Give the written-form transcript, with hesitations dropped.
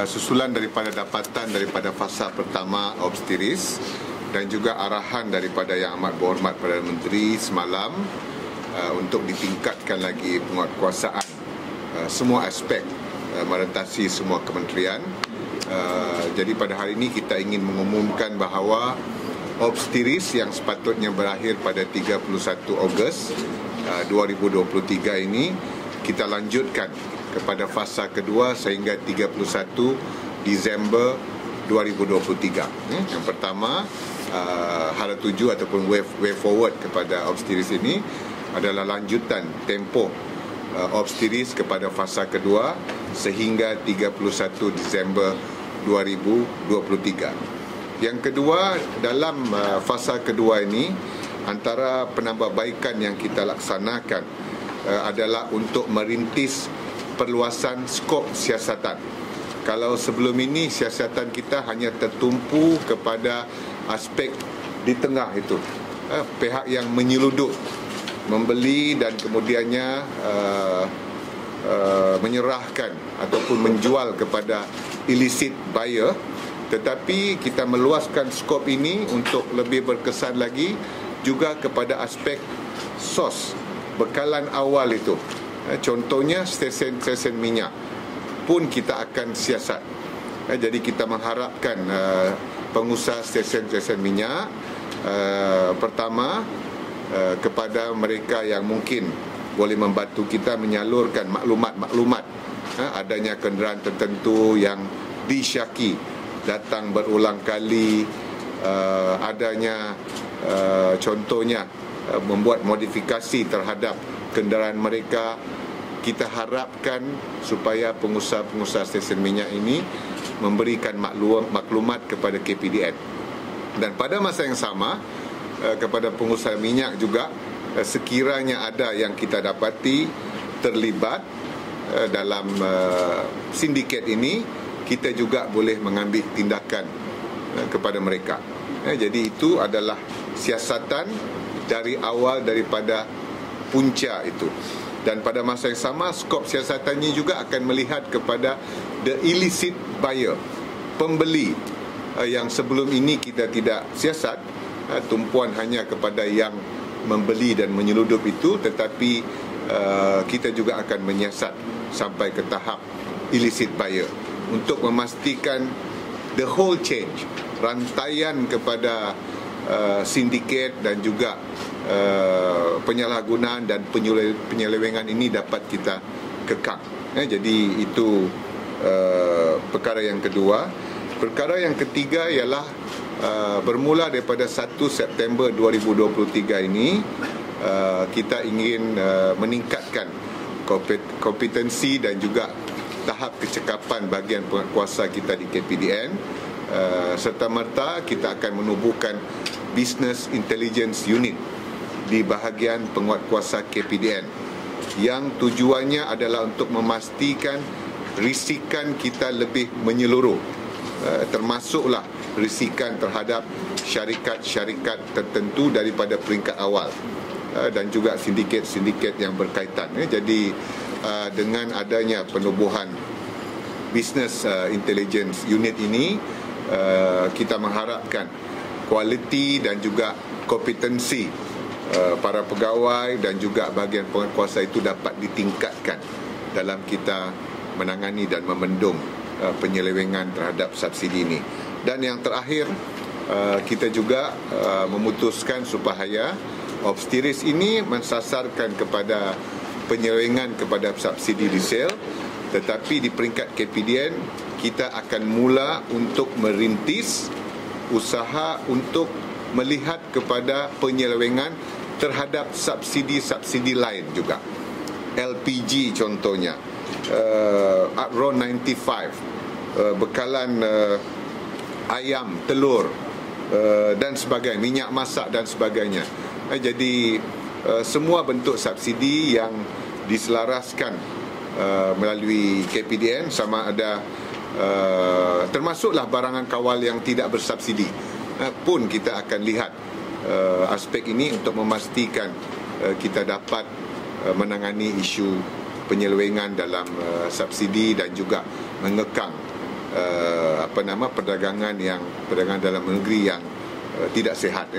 susulan daripada dapatan daripada fasa pertama obstiris dan juga arahan daripada Yang Amat Berhormat Perdana Menteri semalam untuk ditingkatkan lagi penguatkuasaan semua aspek merentasi semua kementerian. Jadi pada hari ini kita ingin mengumumkan bahawa obstiris yang sepatutnya berakhir pada 31 Ogos 2023 ini kita lanjutkan kepada fasa kedua sehingga 31 Disember 2023. Yang pertama, hala tuju ataupun way forward kepada obstiris ini adalah lanjutan tempoh obstiris kepada fasa kedua sehingga 31 Disember 2023. Yang kedua, dalam fasa kedua ini, antara penambahbaikan yang kita laksanakan adalah untuk merintis perluasan skop siasatan. Kalau sebelum ini siasatan kita hanya tertumpu kepada aspek di tengah itu, pihak yang menyeludup, membeli dan kemudiannya menyerahkan ataupun menjual kepada illicit buyer. Tetapi kita meluaskan skop ini untuk lebih berkesan lagi juga kepada aspek sos, bekalan awal itu. Contohnya stesen-stesen minyak pun kita akan siasat. Jadi kita mengharapkan pengusaha stesen-stesen minyak pertama kepada mereka yang mungkin boleh membantu kita menyalurkan maklumat-maklumat adanya kenderaan tertentu yang disyaki datang berulang kali, adanya contohnya membuat modifikasi terhadap kenderaan mereka. Kita harapkan supaya pengusaha-pengusaha stesen minyak ini memberikan maklumat kepada KPDN. Dan pada masa yang sama kepada pengusaha minyak juga, sekiranya ada yang kita dapati terlibat dalam sindiket ini, kita juga boleh mengambil tindakan kepada mereka. Jadi itu adalah siasatan dari awal daripada punca itu. Dan pada masa yang sama, skop siasatannya juga akan melihat kepada the illicit buyer, pembeli yang sebelum ini kita tidak siasat, tumpuan hanya kepada yang membeli dan menyeludup itu, tetapi kita juga akan menyiasat sampai ke tahap illicit buyer untuk memastikan the whole change, rantaian kepada sindiket dan juga penyalahgunaan dan penyelewengan ini dapat kita kekang. Jadi itu perkara yang kedua. Perkara yang ketiga ialah bermula daripada 1 September 2023 ini kita ingin meningkatkan kompetensi dan juga tahap kecekapan bahagian penguatkuasa kita di KPDN. Serta-merta kita akan menubuhkan Business Intelligence Unit di bahagian penguatkuasa KPDN yang tujuannya adalah untuk memastikan risikan kita lebih menyeluruh, termasuklah risikan terhadap syarikat-syarikat tertentu daripada peringkat awal dan juga sindiket-sindiket yang berkaitan. Jadi dengan adanya penubuhan Business Intelligence Unit ini, kita mengharapkan kualiti dan juga kompetensi para pegawai dan juga bahagian penguatkuasa itu dapat ditingkatkan dalam kita menangani dan memendung penyelewengan terhadap subsidi ini. Dan yang terakhir, kita juga memutuskan supaya obstiris ini mensasarkan kepada penyelewengan kepada subsidi resale, tetapi di peringkat KPDN kita akan mula untuk merintis usaha untuk melihat kepada penyelewengan terhadap subsidi-subsidi lain juga. LPG contohnya, RON 95, bekalan ayam, telur dan sebagainya, minyak masak dan sebagainya. Jadi semua bentuk subsidi yang diselaraskan melalui KPDN, sama ada termasuklah barangan kawal yang tidak bersubsidi, pun kita akan lihat aspek ini untuk memastikan kita dapat menangani isu penyelewengan dalam subsidi dan juga mengekang perdagangan dalam negeri yang tidak sihat.